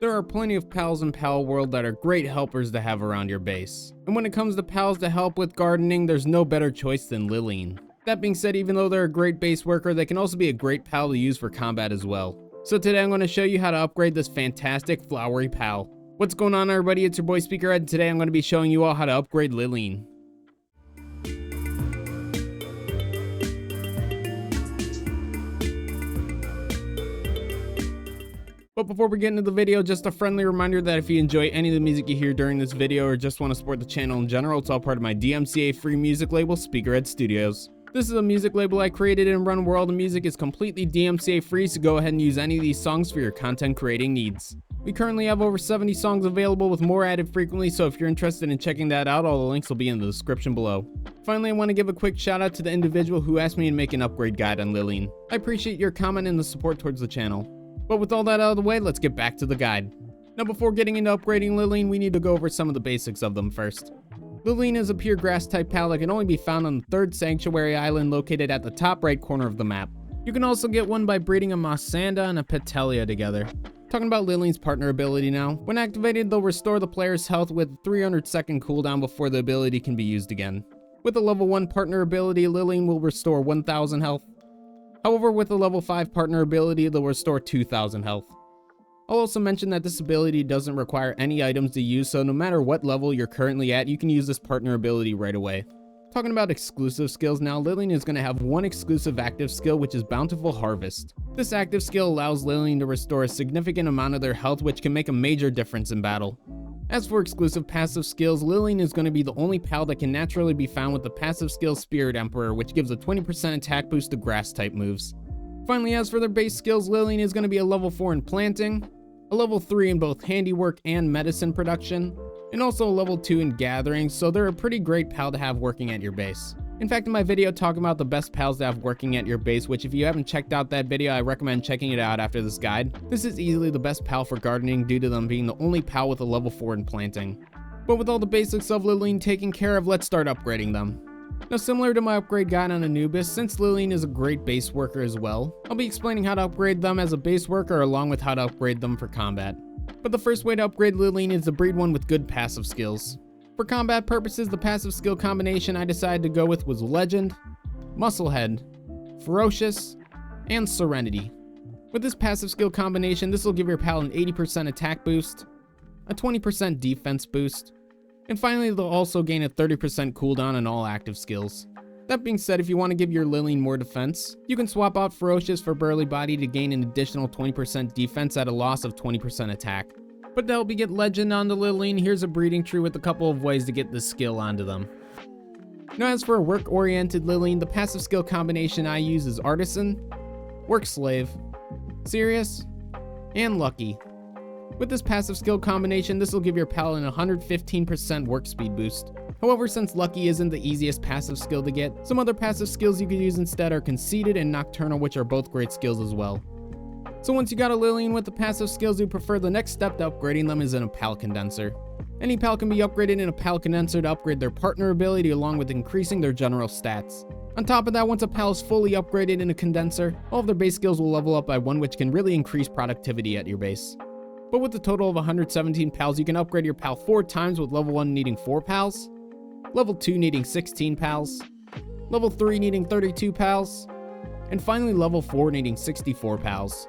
There are plenty of pals in Palworld that are great helpers to have around your base. And when it comes to pals to help with gardening, there's no better choice than Lyleen. That being said, even though they're a great base worker, they can also be a great pal to use for combat as well. So today I'm going to show you how to upgrade this fantastic flowery pal. What's going on, everybody? It's your boy Speakerhead, and today I'm going to be showing you all how to upgrade Lyleen. But before we get into the video, just a friendly reminder that if you enjoy any of the music you hear during this video or just want to support the channel in general, it's all part of my DMCA free music label, Speakerhead Studios. This is a music label I created and run where all the music is completely DMCA free, so go ahead and use any of these songs for your content creating needs. We currently have over 70 songs available with more added frequently, so if you're interested in checking that out, all the links will be in the description below. Finally, I want to give a quick shout out to the individual who asked me to make an upgrade guide on Lyleen. I appreciate your comment and the support towards the channel. But with all that out of the way, let's get back to the guide. Now before getting into upgrading Lyleen, we need to go over some of the basics of them first. Lyleen is a pure grass type pal that can only be found on the 3rd sanctuary island located at the top right corner of the map. You can also get one by breeding a Mossanda and a Petelia together. Talking about Lyleen's partner ability now, when activated they'll restore the player's health with a 300-second cooldown before the ability can be used again. With a level 1 partner ability, Lyleen will restore 1000 health. However, with a level 5 partner ability, they'll restore 2000 health. I'll also mention that this ability doesn't require any items to use, so no matter what level you're currently at, you can use this partner ability right away. Talking about exclusive skills now, Lyleen is going to have one exclusive active skill, which is Bountiful Harvest. This active skill allows Lyleen to restore a significant amount of their health, which can make a major difference in battle. As for exclusive passive skills, Lyleen is going to be the only pal that can naturally be found with the passive skill Spirit Emperor, which gives a 20% attack boost to grass type moves. Finally, as for their base skills, Lyleen is going to be a level 4 in planting, a level 3 in both handiwork and medicine production, and also a level 2 in gathering, so they're a pretty great pal to have working at your base. In fact, in my video talking about the best pals to have working at your base, which if you haven't checked out that video, I recommend checking it out after this guide. This is easily the best pal for gardening due to them being the only pal with a level 4 in planting. But with all the basics of Lyleen taken care of, let's start upgrading them. Now, similar to my upgrade guide on Anubis, since Lyleen is a great base worker as well, I'll be explaining how to upgrade them as a base worker along with how to upgrade them for combat. But the first way to upgrade Lyleen is to breed one with good passive skills. For combat purposes, the passive skill combination I decided to go with was Legend, Musclehead, Ferocious, and Serenity. With this passive skill combination, this will give your pal an 80% attack boost, a 20% defense boost, and finally they'll also gain a 30% cooldown on all active skills. That being said, if you want to give your Lyleen more defense, you can swap out Ferocious for Burly Body to gain an additional 20% defense at a loss of 20% attack. But to help you get Legend onto Lyleen, here's a breeding tree with a couple of ways to get this skill onto them. Now as for a work-oriented Lyleen, the passive skill combination I use is Artisan, Work Slave, Serious, and Lucky. With this passive skill combination, this will give your pal an 115% work speed boost. However, since Lucky isn't the easiest passive skill to get, some other passive skills you could use instead are Conceited and Nocturnal, which are both great skills as well. So once you got a Lyleen with the passive skills you prefer, the next step to upgrading them is in a pal condenser. Any pal can be upgraded in a pal condenser to upgrade their partner ability along with increasing their general stats. On top of that, once a pal is fully upgraded in a condenser, all of their base skills will level up by 1, which can really increase productivity at your base. But with a total of 117 pals, you can upgrade your pal 4 times, with level 1 needing 4 pals, level 2 needing 16 pals, level 3 needing 32 pals, and finally level 4 needing 64 pals.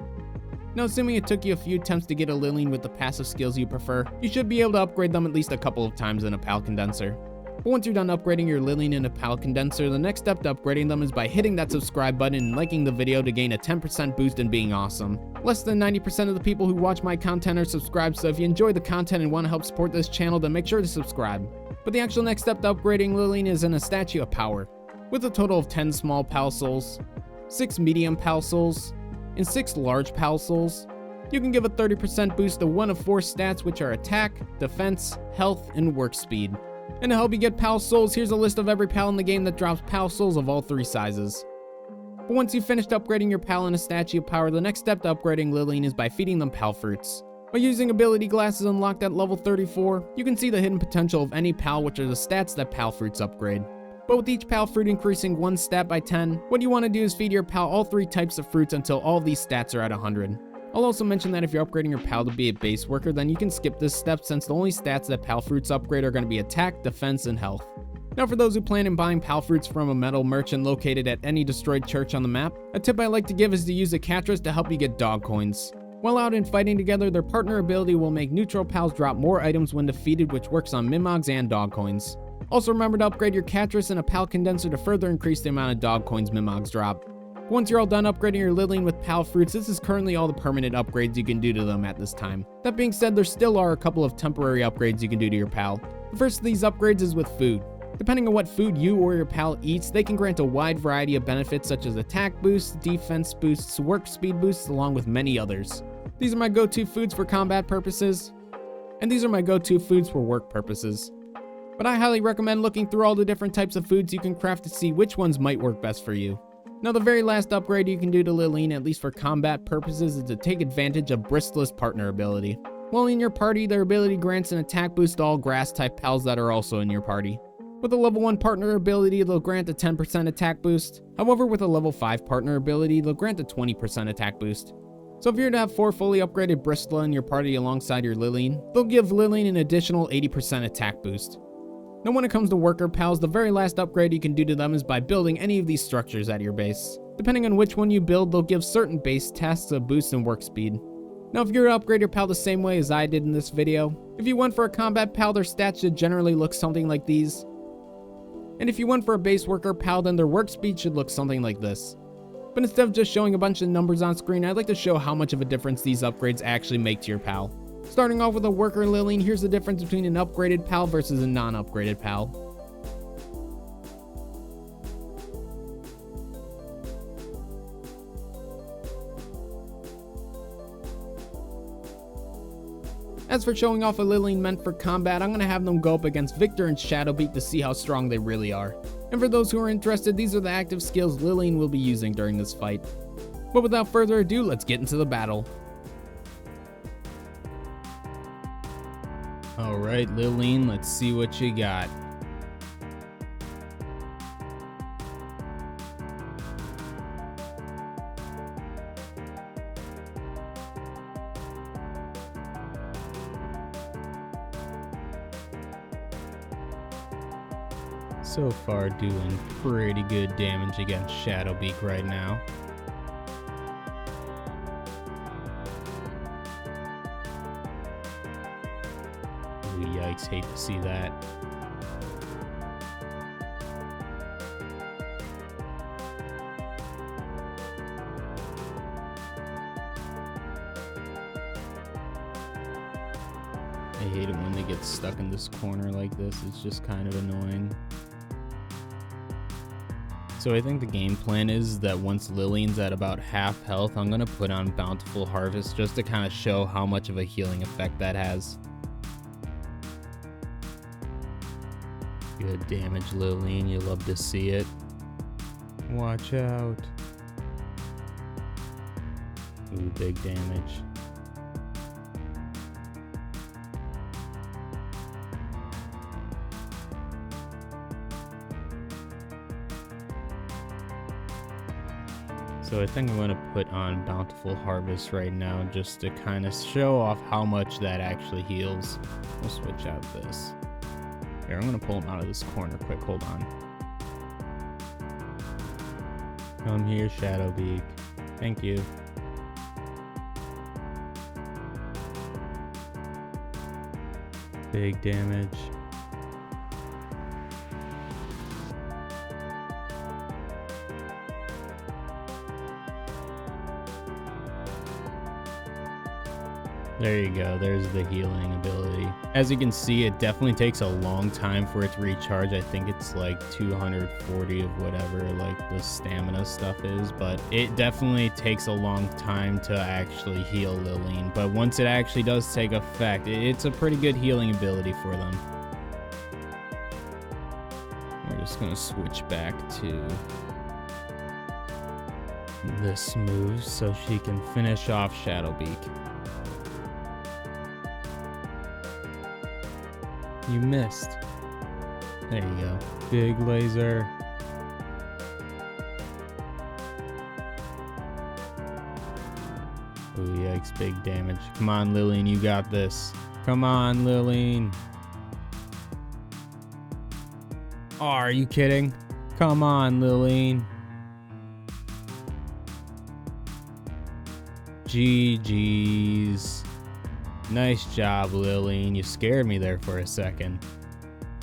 Now assuming it took you a few attempts to get a Lyleen with the passive skills you prefer, you should be able to upgrade them at least a couple of times in a pal condenser. But once you're done upgrading your Lyleen in a pal condenser, the next step to upgrading them is by hitting that subscribe button and liking the video to gain a 10% boost and being awesome. Less than 90% of the people who watch my content are subscribed, so if you enjoy the content and want to help support this channel, then make sure to subscribe. But the actual next step to upgrading Lyleen is in a Statue of Power. With a total of 10 small pal souls, 6 medium pal souls, and 6 large pal souls, you can give a 30% boost to one of 4 stats, which are attack, defense, health, and work speed. And to help you get pal souls, here's a list of every pal in the game that drops pal souls of all 3 sizes. But once you've finished upgrading your pal in a Statue of Power, the next step to upgrading Lyleen is by feeding them pal fruits. By using ability glasses unlocked at level 34, you can see the hidden potential of any pal, which are the stats that pal fruits upgrade. But with each pal fruit increasing 1 stat by 10, what you want to do is feed your pal all 3 types of fruits until all of these stats are at 100. I'll also mention that if you're upgrading your pal to be a base worker, then you can skip this step since the only stats that pal fruits upgrade are going to be attack, defense, and health. Now for those who plan on buying pal fruits from a metal merchant located at any destroyed church on the map, a tip I like to give is to use a Catras to help you get dog coins. While out and fighting together, their partner ability will make neutral pals drop more items when defeated, which works on Mimogs and dog coins. Also remember to upgrade your Catras and a pal condenser to further increase the amount of dog coins Mimogs drop. Once you're all done upgrading your Lyleen with pal fruits, this is currently all the permanent upgrades you can do to them at this time. That being said, there still are a couple of temporary upgrades you can do to your pal. The first of these upgrades is with food. Depending on what food you or your pal eats, they can grant a wide variety of benefits such as attack boosts, defense boosts, work speed boosts, along with many others. These are my go-to foods for combat purposes, and these are my go-to foods for work purposes. But I highly recommend looking through all the different types of foods you can craft to see which ones might work best for you. Now the very last upgrade you can do to Lyleen, at least for combat purposes, is to take advantage of Bristle's partner ability. While in your party, their ability grants an attack boost to all grass type pals that are also in your party. With a level 1 partner ability, they'll grant a 10% attack boost. However, with a level 5 partner ability, they'll grant a 20% attack boost. So if you're to have 4 fully upgraded Bristol in your party alongside your Lyleen, they'll give Lyleen an additional 80% attack boost. Now when it comes to worker pals, the very last upgrade you can do to them is by building any of these structures at your base. Depending on which one you build, they'll give certain base tasks a boost in work speed. Now if you're to upgrade your pal the same way as I did in this video, if you went for a combat pal, their stats should generally look something like these. And if you went for a base worker pal, then their work speed should look something like this. But instead of just showing a bunch of numbers on screen, I'd like to show how much of a difference these upgrades actually make to your pal. Starting off with a worker Lyleen, here's the difference between an upgraded pal versus a non-upgraded pal. As for showing off a Lyleen meant for combat, I'm going to have them go up against Victor and Shadowbeak to see how strong they really are. And for those who are interested, these are the active skills Lyleen will be using during this fight. But without further ado, let's get into the battle. Alright, Lyleen, let's see what you got. So far doing pretty good damage against Shadowbeak right now. Ooh, yikes, hate to see that. I hate it when they get stuck in this corner like this. It's just kind of annoying. So I think the game plan is that once Lyleen's at about half health, I'm going to put on Bountiful Harvest just to kind of show how much of a healing effect that has. Good damage, Lyleen. You love to see it. Watch out. Ooh, big damage. So I think I'm going to put on Bountiful Harvest right now just to kind of show off how much that actually heals. We'll switch out this. Here, I'm going to pull him out of this corner quick. Hold on. Come here, Shadowbeak. Thank you. Big damage. There you go, there's the healing ability. As you can see, it definitely takes a long time for it to recharge. I think it's like 240 of whatever like the stamina stuff is, but it definitely takes a long time to actually heal Lyleen. But once it actually does take effect, it's a pretty good healing ability for them. We're just gonna switch back to this move so she can finish off Shadowbeak. You missed. There you go. Big laser. Ooh, yikes. takes big damage. Come on, Lyleen, you got this. Come on, Lyleen. Oh, are you kidding? Come on, Lyleen. GG's. Nice job, Lyleen. You scared me there for a second.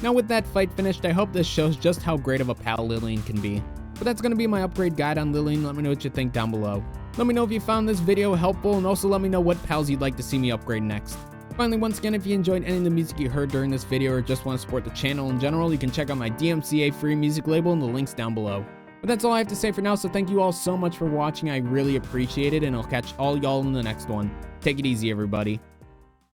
Now with that fight finished, I hope this shows just how great of a pal Lyleen can be. But that's going to be my upgrade guide on Lyleen. Let me know what you think down below. Let me know if you found this video helpful, and also let me know what pals you'd like to see me upgrade next. Finally, once again, if you enjoyed any of the music you heard during this video or just want to support the channel in general, you can check out my DMCA free music label in the links down below. But that's all I have to say for now, so thank you all so much for watching. I really appreciate it, and I'll catch all y'all in the next one. Take it easy, everybody.